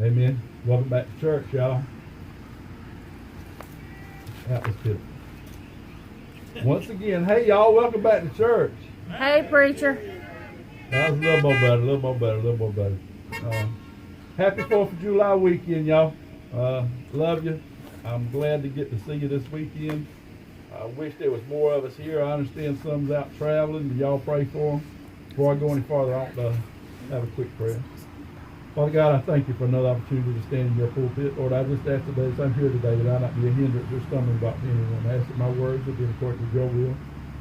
Amen. Welcome back to church, y'all. That was good. Once again, hey y'all, welcome back to church. Hey, preacher. That was a little more better, a little more better, a little more better. Happy 4th of July weekend, y'all. Love you. I'm glad to get to see you this weekend. I wish there was more of us here. I understand some's out traveling, but y'all pray for them. Before I go any farther, I want to have a quick prayer. Father God, I thank you for another opportunity to stand in your pulpit. Lord, I just ask today, as I'm here today, that I not be a hindrance or stumbling block to anyone. I ask that my words will be in accordance with your will,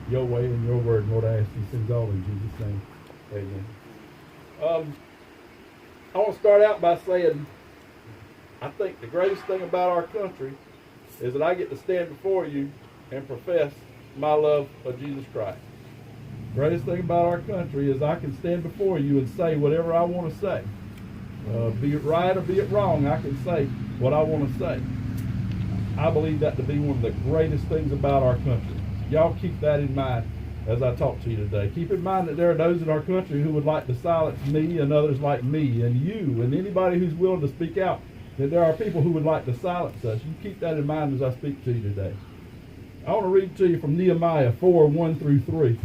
your way, and your word. Lord, I ask these things all in Jesus' name. Amen. I want to start out by saying, I think the greatest thing about our country is that I get to stand before you and profess my love of Jesus Christ. The greatest thing about our country is I can stand before you and say whatever I want to say. Be it right or be it wrong, I can say what I want to say. I believe that to be one of the greatest things about our country. Y'all keep that in mind as I talk to you today. Keep in mind that there are those in our country who would like to silence me and others like me and you and anybody who's willing to speak out, that there are people who would like to silence us. You keep that in mind as I speak to you today. I want to read to you from Nehemiah 4:1-3.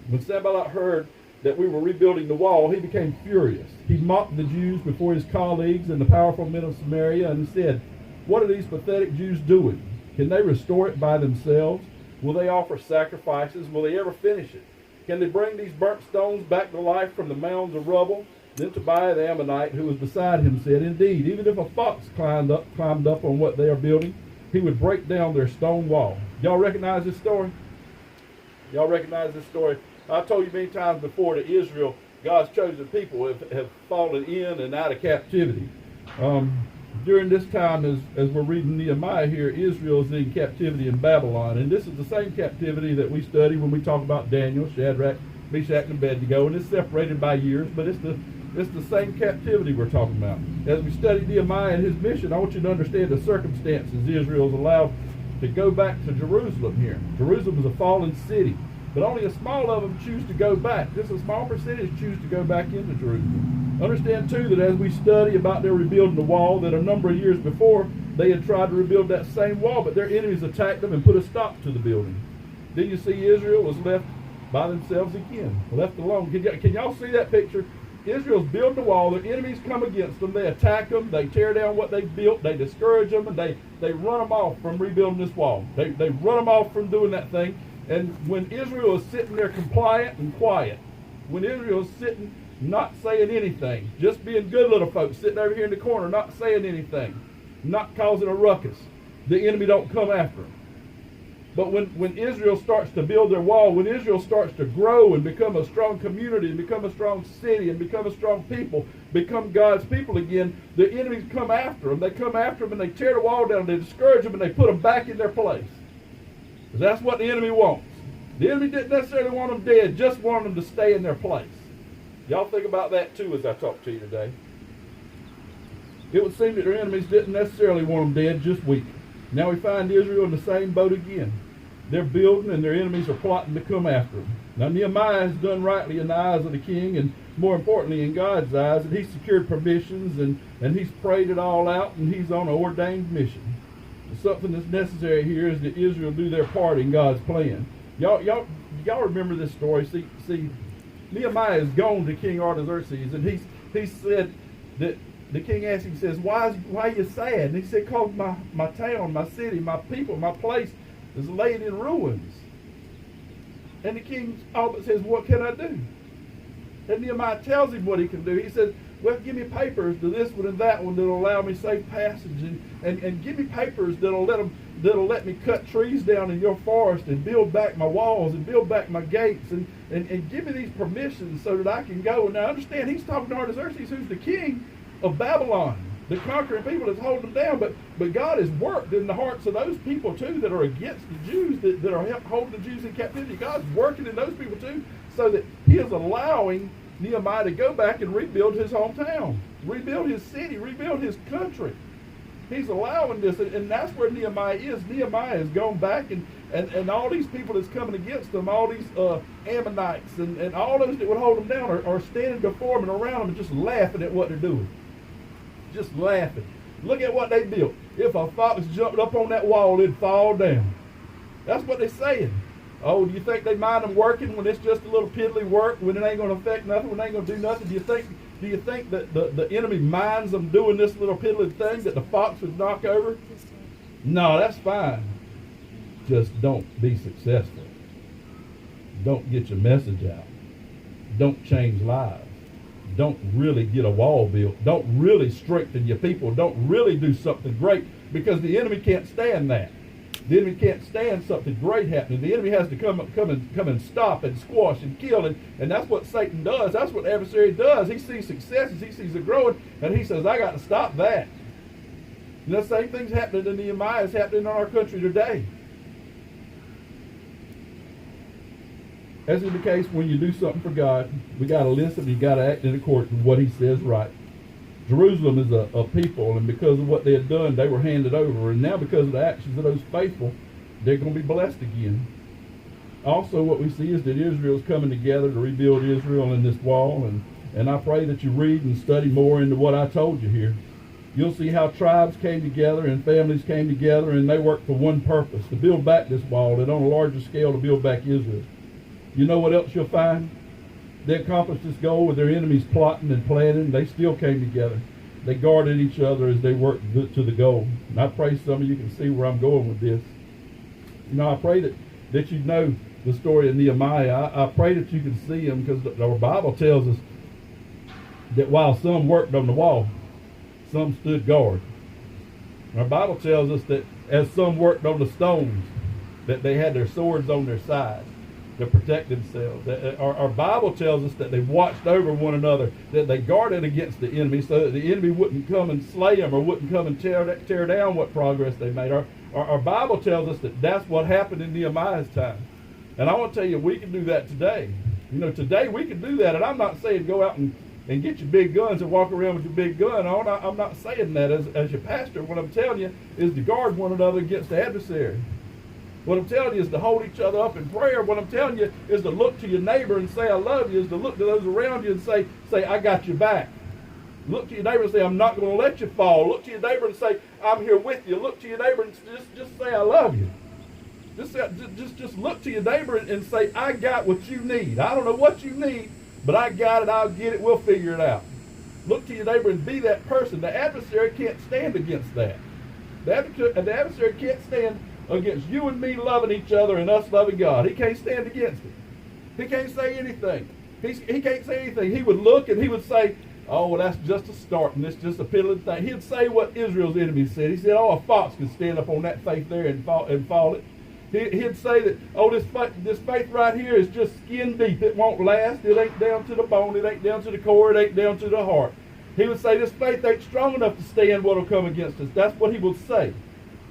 When Sanballat heard that we were rebuilding the wall, he became furious. He mocked the Jews before his colleagues and the powerful men of Samaria and said, "What are these pathetic Jews doing? Can they restore it by themselves? Will they offer sacrifices? Will they ever finish it? Can they bring these burnt stones back to life from the mounds of rubble?" Then Tobiah the Ammonite, who was beside him, said, "Indeed, even if a fox climbed up on what they are building, he would break down their stone wall." Y'all recognize this story? Y'all recognize this story? I've told you many times before that Israel, God's chosen people, have fallen in and out of captivity. During this time, as we're reading Nehemiah here, Israel is in captivity in Babylon. And this is the same captivity that we study when we talk about Daniel, Shadrach, Meshach, and Abednego. And it's separated by years, but it's the same captivity we're talking about. As we study Nehemiah and his mission, I want you to understand the circumstances Israel is allowed to go back to Jerusalem here. Jerusalem is a fallen city, but only a small of them choose to go back. Just a small percentage choose to go back into Jerusalem. Understand, too, that as we study about their rebuilding the wall, that a number of years before, they had tried to rebuild that same wall, but their enemies attacked them and put a stop to the building. Then you see Israel was left by themselves again, left alone. Can y'all see that picture? Israel's building the wall, their enemies come against them, they attack them, they tear down what they built, they discourage them, and they run them off from rebuilding this wall. They run them off from doing that thing. And when Israel is sitting there compliant and quiet, when Israel is sitting not saying anything, just being good little folks, sitting over here in the corner, not saying anything, not causing a ruckus, the enemy don't come after them. But when Israel starts to build their wall, when Israel starts to grow and become a strong community and become a strong city and become a strong people, become God's people again, the enemies come after them. They come after them and they tear the wall down, they discourage them, and they put them back in their place. Because that's what the enemy wants. The enemy didn't necessarily want them dead, just want them to stay in their place. Y'all think about that too as I talk to you today. It would seem that their enemies didn't necessarily want them dead, just weak. Now we find Israel in the same boat again. They're building and their enemies are plotting to come after them. Now Nehemiah has done rightly in the eyes of the king and more importantly in God's eyes, and he's secured permissions and he's prayed it all out and he's on an ordained mission. Something that's necessary here is that Israel do their part in God's plan. Y'all remember this story. See, Nehemiah has gone to King Artaxerxes and he said that the king asked him, he says, why are you sad? And he said, "Cause my town, my city, my people, my place is laid in ruins." And the king all but says, "What can I do?" And Nehemiah tells him what he can do. He says, "Well, give me papers to this one and that one that'll allow me safe passage, and give me papers that'll let me cut trees down in your forest and build back my walls and build back my gates and give me these permissions so that I can go." And now understand, he's talking to Artaxerxes, who's the king of Babylon, the conquering people that's holding them down. But God has worked in the hearts of those people too that are against the Jews, that are holding the Jews in captivity. God's working in those people too, so that he is allowing Nehemiah to go back and rebuild his hometown, rebuild his city, rebuild his country. He's allowing this, and that's where Nehemiah is. Nehemiah has gone back, and all these people that's coming against them, all these Ammonites, and all those that would hold them down are standing before them and around them and just laughing at what they're doing. just laughing. Look at what they built. If a fox jumped up on that wall, it'd fall down. That's what they're saying. Oh, do you think they mind them working when it's just a little piddly work, when it ain't going to affect nothing, when it ain't going to do nothing? Do you think that the enemy minds them doing this little piddly thing that the fox would knock over? No, that's fine. Just don't be successful. Don't get your message out. Don't change lives. Don't really get a wall built. Don't really strengthen your people. Don't really do something great, because the enemy can't stand that. The enemy can't stand something great happening. The enemy has to come and stop and squash and kill, and that's what Satan does. That's what the adversary does. He sees successes, he sees it growing, and he says, I got to stop that. And the same thing's happening in Nehemiah is happening in our country today. As is the case when you do something for God, we got to listen, you got to act in accordance with what he says right. Jerusalem is a people, and because of what they had done, they were handed over. And now because of the actions of those faithful, they're going to be blessed again. Also, what we see is that Israel is coming together to rebuild Israel in this wall. And I pray that you read and study more into what I told you here. You'll see how tribes came together and families came together, and they worked for one purpose, to build back this wall, and on a larger scale to build back Israel. You know what else you'll find? They accomplished this goal with their enemies plotting and planning. They still came together. They guarded each other as they worked to the goal. And I pray some of you can see where I'm going with this. You know, I pray that you know the story of Nehemiah. I pray that you can see him, because the Bible tells us that while some worked on the wall, some stood guard. And our Bible tells us that as some worked on the stones, that they had their swords on their sides to protect themselves. Our Bible tells us that they watched over one another, that they guarded against the enemy so that the enemy wouldn't come and slay them or wouldn't come and tear down what progress they made. Our Bible tells us that that's what happened in Nehemiah's time. And I want to tell you, we can do that today. You know, today we can do that. And I'm not saying go out and get your big guns and walk around with your big gun on. I'm not saying that as your pastor. What I'm telling you is to guard one another against the adversary. What I'm telling you is to hold each other up in prayer. What I'm telling you is to look to your neighbor and say, I love you, is to look to those around you and say, I got your back. Look to your neighbor and say, I'm not going to let you fall. Look to your neighbor and say, I'm here with you. Look to your neighbor and just say, I love you. Just look to your neighbor and say, I got what you need. I don't know what you need, but I got it. I'll get it. We'll figure it out. Look to your neighbor and be that person. The adversary can't stand against that. The adversary can't stand against you and me loving each other and us loving God. He can't stand against it. He can't say anything. He can't say anything. He would look and he would say, oh, well, that's just a start and it's just a piddling thing. He'd say what Israel's enemies said. He said, oh, a fox can stand up on that faith there and fall it. He'd say that, oh, this faith right here is just skin deep. It won't last. It ain't down to the bone. It ain't down to the core. It ain't down to the heart. He would say this faith ain't strong enough to stand what will come against us. That's what he would say.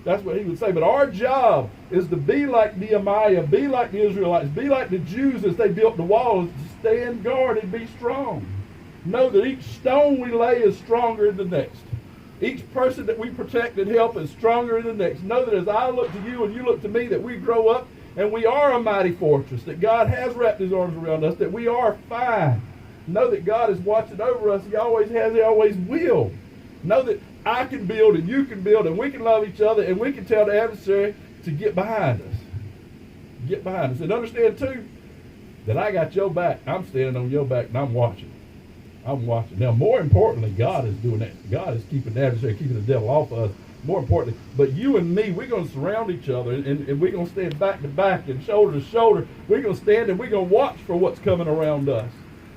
That's what he would say. But our job is to be like Nehemiah, be like the Israelites, be like the Jews as they built the wall, is to stand guard and be strong. Know that each stone we lay is stronger than the next. Each person that we protect and help is stronger than the next. Know that as I look to you and you look to me, that we grow up and we are a mighty fortress, that God has wrapped his arms around us, that we are fine. Know that God is watching over us. He always has, he always will. Know that I can build and you can build and we can love each other and we can tell the adversary to get behind us. Get behind us. And understand too that I got your back. I'm standing on your back and I'm watching. I'm watching. Now, more importantly, God is doing that. God is keeping the adversary, keeping the devil off of us. More importantly, but you and me, we're going to surround each other and we're going to stand back to back and shoulder to shoulder. We're going to stand and we're going to watch for what's coming around us.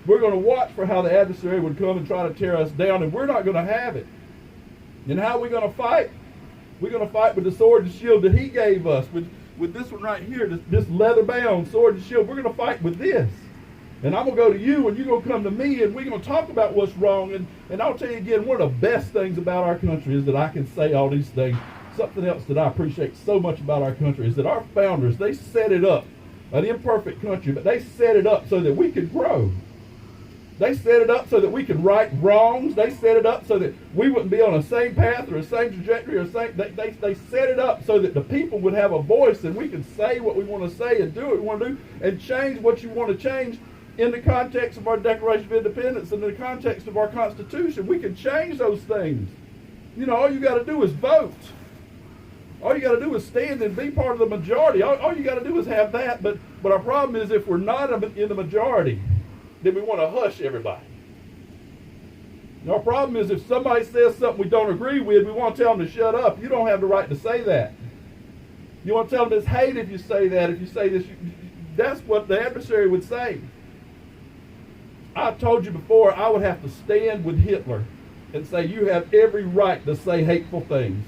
We're going to watch for how the adversary would come and try to tear us down, and we're not going to have it. And how are we going to fight? We're going to fight with the sword and shield that he gave us, with this one right here, this leather-bound sword and shield. We're going to fight with this. And I'm going to go to you, and you're going to come to me, and we're going to talk about what's wrong. And I'll tell you again, one of the best things about our country is that I can say all these things. Something else that I appreciate so much about our country is that our founders, they set it up, an imperfect country, but they set it up so that we could grow. They set it up so that we could right wrongs. They set it up so that we wouldn't be on the same path or the same trajectory. They set it up so that the people would have a voice and we could say what we want to say and do what we want to do and change what you want to change in the context of our Declaration of Independence, in the context of our Constitution. We can change those things. You know, all you got to do is vote. All you got to do is stand and be part of the majority. All you got to do is have that. But our problem is if we're not in the majority, then we want to hush everybody. And our problem is if somebody says something we don't agree with, we want to tell them to shut up. You don't have the right to say that. You want to tell them it's hate if you say that. If you say this, that's what the adversary would say. I've told you before, I would have to stand with Hitler and say, you have every right to say hateful things.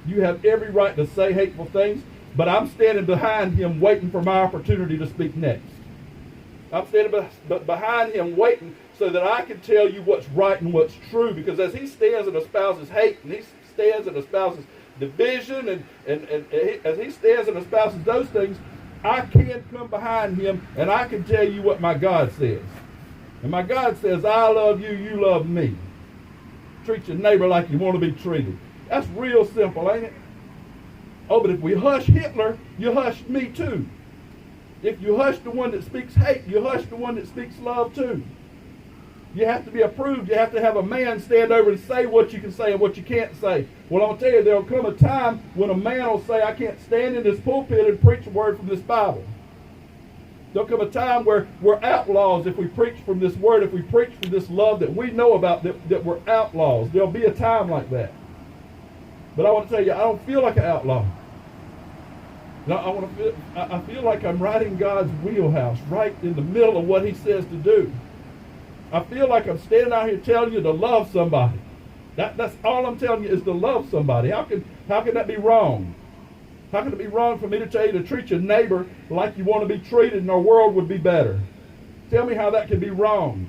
You have every right to say hateful things, but I'm standing behind him waiting for my opportunity to speak next. I'm standing behind him waiting so that I can tell you what's right and what's true, because as he stands and espouses hate, and he stands and espouses division, and as he stands and espouses those things, I can come behind him and I can tell you what my God says. And my God says, I love you, you love me. Treat your neighbor like you want to be treated. That's real simple, ain't it? Oh, but if we hush Hitler, you hush me too. If you hush the one that speaks hate, you hush the one that speaks love too. You have to be approved. You have to have a man stand over and say what you can say and what you can't say. Well, I'm going to tell you, there will come a time when a man will say, I can't stand in this pulpit and preach a word from this Bible. There'll come a time where we're outlaws if we preach from this word, if we preach from this love that we know about, that we're outlaws. There'll be a time like that. But I want to tell you, I don't feel like an outlaw. No, I feel like I'm right in God's wheelhouse, right in the middle of what he says to do. I feel like I'm standing out here telling you to love somebody. That's all I'm telling you is to love somebody. How can that be wrong? How can it be wrong for me to tell you to treat your neighbor like you want to be treated and our world would be better? Tell me how that can be wrong.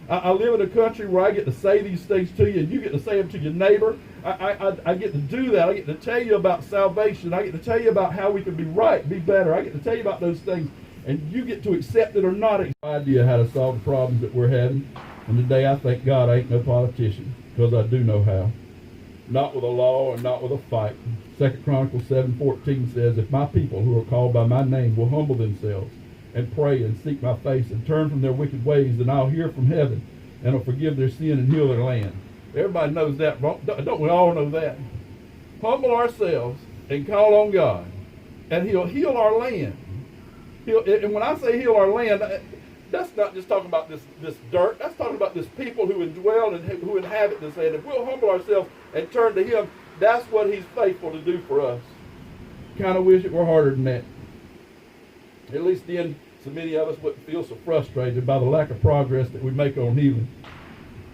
I live in a country where I get to say these things to you and you get to say them to your neighbor. I get to do that. I get to tell you about salvation. I get to tell you about how we can be right, be better. I get to tell you about those things. And you get to accept it or not. No idea how to solve the problems that we're having. And today I thank God I ain't no politician, because I do know how. Not with a law and not with a fight. 2 Chronicles 7:14 says, if my people who are called by my name will humble themselves and pray and seek my face and turn from their wicked ways, then I'll hear from heaven and will forgive their sin and heal their land. Everybody knows that. Don't we all know that? Humble ourselves and call on God, and he'll heal our land. And when I say heal our land, that's not just talking about this dirt. That's talking about this people who indwell and who inhabit this land. If we'll humble ourselves and turn to him, that's what he's faithful to do for us. Kind of wish it were harder than that. At least then, so many of us wouldn't feel so frustrated by the lack of progress that we make on healing.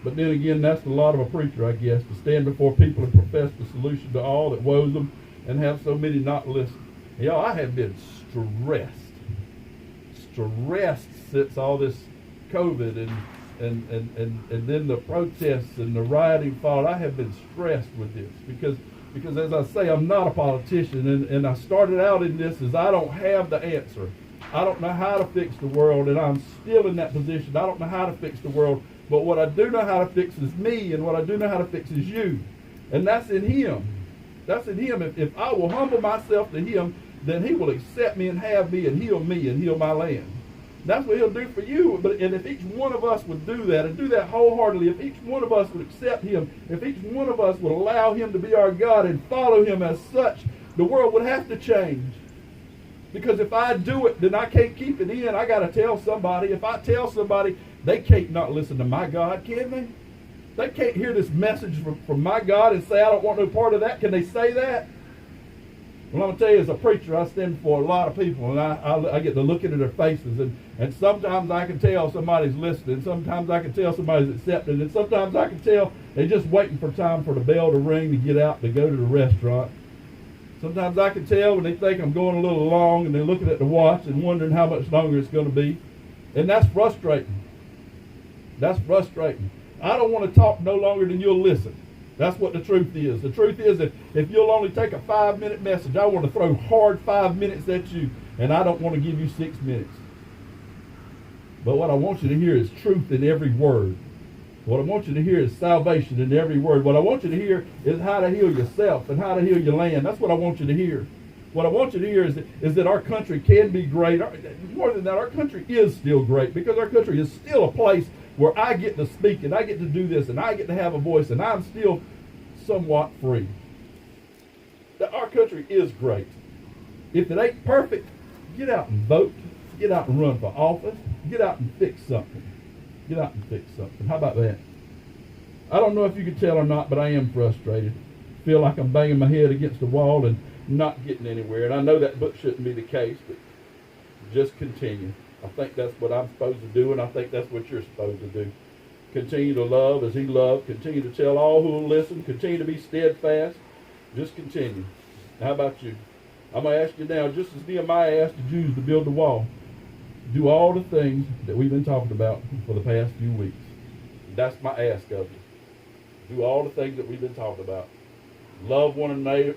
But then again, that's the lot of a preacher, I guess, to stand before people and profess the solution to all that woes them and have so many not listen. Y'all, I have been stressed since all this COVID and then the protests and the rioting followed. I have been stressed with this because as I say, I'm not a politician, and I started out in this as I don't have the answer. I don't know how to fix the world, and I'm still in that position. I don't know how to fix the world, but what I do know how to fix is me, and what I do know how to fix is you, and that's in him. That's in him. If I will humble myself to him, then he will accept me and have me and heal my land. That's what he'll do for you. And if each one of us would do that and do that wholeheartedly, if each one of us would accept him, if each one of us would allow him to be our God and follow him as such, the world would have to change. Because if I do it, then I can't keep it in. I got to tell somebody. If I tell somebody, they can't not listen to my God, can they? They can't hear this message from my God and say, I don't want no part of that. Can they say that? Well, I'm going to tell you, as a preacher, I stand before a lot of people, and I get to look into their faces, and sometimes I can tell somebody's listening, sometimes I can tell somebody's accepting, and sometimes I can tell they're just waiting for time for the bell to ring to get out to go to the restaurant. Sometimes I can tell when they think I'm going a little long, and they're looking at the watch and wondering how much longer it's going to be, and that's frustrating. That's frustrating. I don't want to talk no longer than you'll listen. That's what the truth is. The truth is that if you'll only take a 5-minute message, I want to throw hard 5 minutes at you, and I don't want to give you 6 minutes. But what I want you to hear is truth in every word. What I want you to hear is salvation in every word. What I want you to hear is how to heal yourself and how to heal your land. That's what I want you to hear. What I want you to hear is that our country can be great. More than that, our country is still great, because our country is still a place where I get to speak and I get to do this and I get to have a voice and I'm still somewhat free. Our country is great. If it ain't perfect, get out and vote. Get out and run for office. Get out and fix something. Get out and fix something. How about that? I don't know if you can tell or not, but I am frustrated. Feel like I'm banging my head against the wall and not getting anywhere. And I know that book shouldn't be the case, but just continue. I think that's what I'm supposed to do, and I think that's what you're supposed to do. Continue to love as he loved. Continue to tell all who will listen. Continue to be steadfast. Just continue. How about you? I'm going to ask you now, just as Nehemiah asked the Jews to build the wall, do all the things that we've been talking about for the past few weeks. That's my ask of you. Do all the things that we've been talking about. Love one another.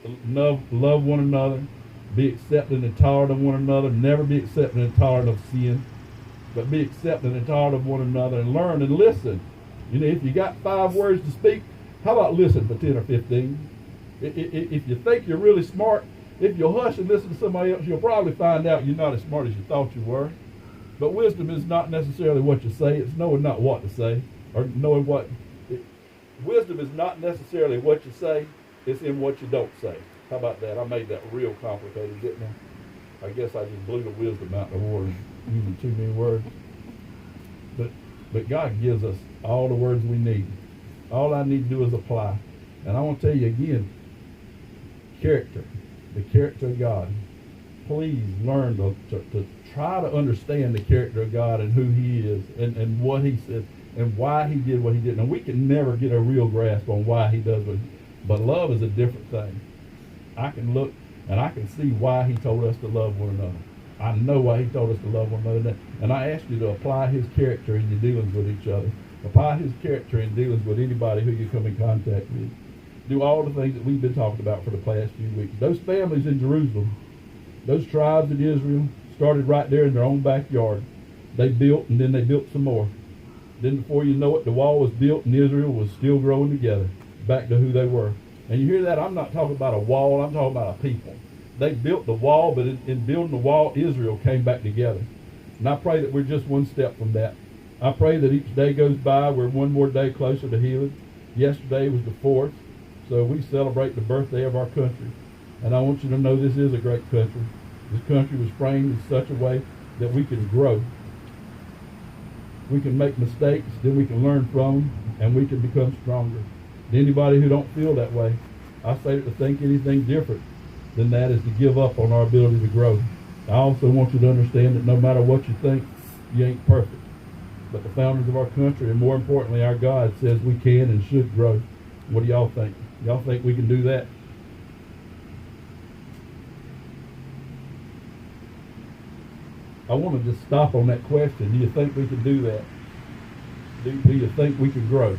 Be accepting and tolerant of one another. Never be accepting and tolerant of sin, but be accepting and tolerant of one another, and learn and listen. You know, if you got 5 words to speak, how about listen for 10 or 15? If you think you're really smart, if you'll hush and listen to somebody else, you'll probably find out you're not as smart as you thought you were. But wisdom is not necessarily what you say. It's knowing not what to say, or knowing what. Wisdom is not necessarily what you say. It's in what you don't say. How about that? I made that real complicated, didn't I? I guess I just blew the wisdom out the water using too many words. But God gives us all the words we need. All I need to do is apply. And I want to tell you again, character, the character of God. Please learn to try to understand the character of God and who he is and what he said and why he did what he did. Now, we can never get a real grasp on why he does what he does, but love is a different thing. I can look and I can see why he told us to love one another. I know why he told us to love one another. And I ask you to apply his character in your dealings with each other. Apply his character in dealings with anybody who you come in contact with. Do all the things that we've been talking about for the past few weeks. Those families in Jerusalem, those tribes in Israel, started right there in their own backyard. They built, and then they built some more. Then before you know it, the wall was built, and Israel was still growing together, back to who they were. And you hear that? I'm not talking about a wall. I'm talking about a people. They built the wall, but in building the wall, Israel came back together. And I pray that we're just one step from that. I pray that each day goes by, we're one more day closer to healing. Yesterday was the 4th, so we celebrate the birthday of our country. And I want you to know this is a great country. This country was framed in such a way that we can grow. We can make mistakes, then we can learn from them, and we can become stronger. To anybody who don't feel that way, I say that to think anything different than that is to give up on our ability to grow. I also want you to understand that no matter what you think, you ain't perfect. But the founders of our country, and more importantly, our God, says we can and should grow. What do y'all think? Y'all think we can do that? I want to just stop on that question. Do you think we can do that? Do you think we can grow?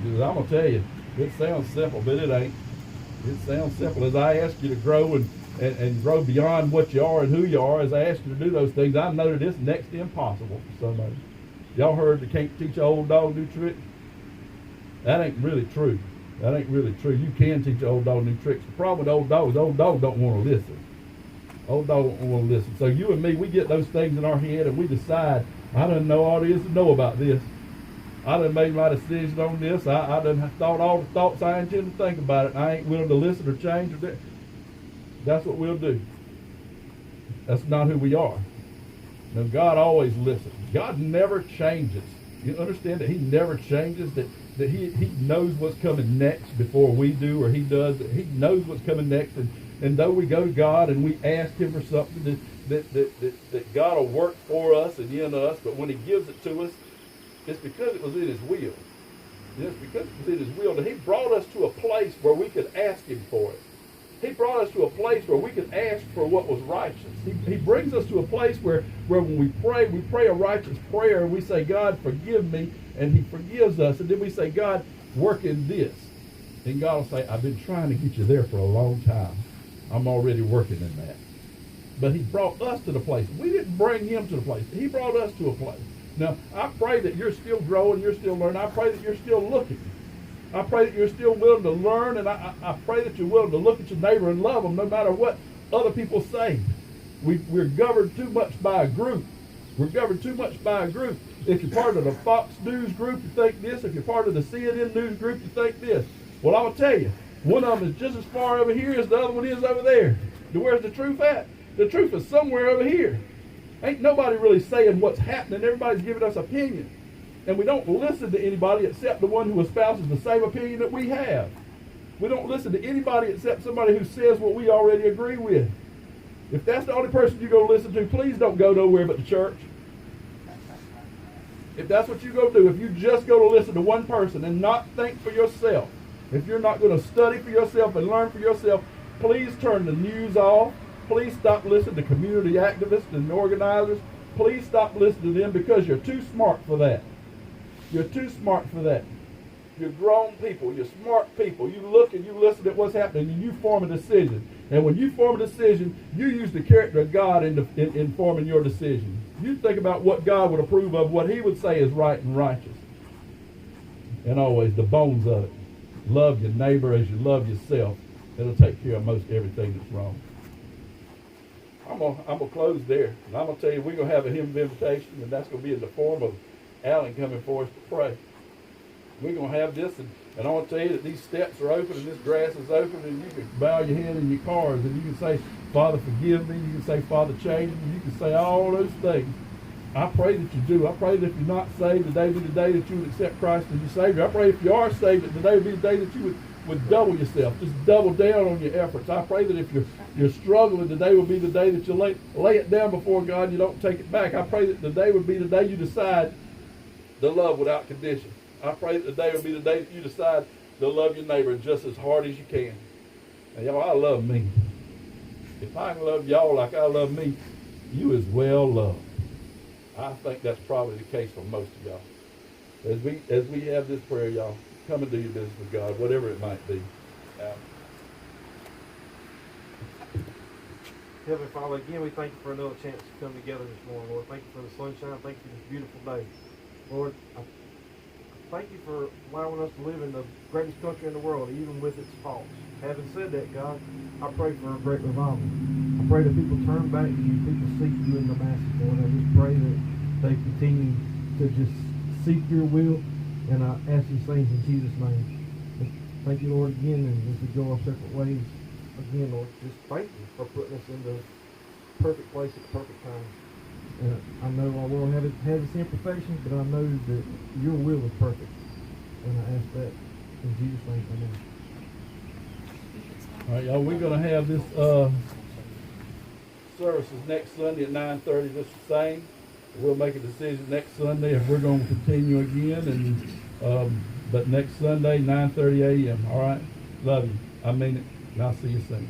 Because I'm going to tell you, it sounds simple, but it ain't. It sounds simple. As I ask you to grow and grow beyond what you are and who you are, as I ask you to do those things, I know that it's next to impossible for somebody. Y'all heard you can't teach an old dog new tricks? That ain't really true. That ain't really true. You can teach an old dog new tricks. The problem with old dogs don't want to listen. Old dog don't want to listen. So you and me, we get those things in our head and we decide, I done know all there is to know about this. I done made my decision on this. I done thought all the thoughts I intend to think about it. I ain't willing to listen or change. That's what we'll do. That's not who we are. Now, God always listens. God never changes. You understand that he never changes, that he knows what's coming next before we do, or he does. He knows what's coming next. And though we go to God and we ask him for something, that God will work for us and in us, but when he gives it to us, it's because it was in his will. It's because it was in his will that he brought us to a place where we could ask him for it. He brought us to a place where we could ask for what was righteous. He brings us to a place where when we pray a righteous prayer, and we say, God, forgive me, and he forgives us. And then we say, God, work in this. And God will say, I've been trying to get you there for a long time. I'm already working in that. But he brought us to the place. We didn't bring him to the place. He brought us to a place. Now, I pray that you're still growing, you're still learning. I pray that you're still looking. I pray that you're still willing to learn, and I pray that you're willing to look at your neighbor and love them no matter what other people say. We're governed too much by a group. We're governed too much by a group. If you're part of the Fox News group, you think this. If you're part of the CNN News group, you think this. Well, I will tell you, one of them is just as far over here as the other one is over there. Where's the truth at? The truth is somewhere over here. Ain't nobody really saying what's happening. Everybody's giving us opinion. And we don't listen to anybody except the one who espouses the same opinion that we have. We don't listen to anybody except somebody who says what we already agree with. If that's the only person you're going to listen to, please don't go nowhere but the church. If that's what you're going to do, if you just go to listen to one person and not think for yourself, if you're not going to study for yourself and learn for yourself, please turn the news off. Please stop listening to community activists and organizers. Please stop listening to them because you're too smart for that. You're too smart for that. You're grown people. You're smart people. You look and you listen at what's happening and you form a decision. And when you form a decision, you use the character of God in forming your decision. You think about what God would approve of, what he would say is right and righteous. And always the bones of it. Love your neighbor as you love yourself. It'll take care of most everything that's wrong. I'm gonna close there. And I'm going to tell you, we're going to have a hymn of invitation, and that's going to be in the form of Alan coming for us to pray. We're going to have this, and I want to tell you that these steps are open and this grass is open, and you can bow your head in your cars and you can say, Father, forgive me. You can say, Father, change me. You can say all those things. I pray that you do. I pray that if you're not saved, today be the day that you would accept Christ as your Savior. I pray if you are saved, that today would be the day that you would double yourself. Just double down on your efforts. I pray that if you're struggling, today will be the day that you lay it down before God and you don't take it back. I pray that today would be the day you decide to love without condition. I pray that today will be the day that you decide to love your neighbor just as hard as you can. And y'all, I love me. If I can love y'all like I love me, you is well loved. I think that's probably the case for most of y'all. As we have this prayer, y'all, come and do your business with God, whatever it might be. Heavenly Father, again, we thank you for another chance to come together this morning, Lord. Thank you for the sunshine. Thank you for this beautiful day. Lord, I thank you for allowing us to live in the greatest country in the world, even with its faults. Having said that, God, I pray for a great revival. I pray that people turn back to you, people seek you in the masses, Lord. I just pray that they continue to just seek your will, and I ask these things in Jesus' name. And thank you, Lord, again, and as we go our separate ways, again, Lord, just thank you for putting us in the perfect place at the perfect time. And I know our world has its imperfections, but I know that your will is perfect. And I ask that in Jesus' name, amen. All right, y'all, we're going to have this services next Sunday at 9:30, just the same. We'll make a decision next Sunday if we're going to continue again. But next Sunday, 9:30 a.m., all right? Love you. I mean it. And I'll see you soon.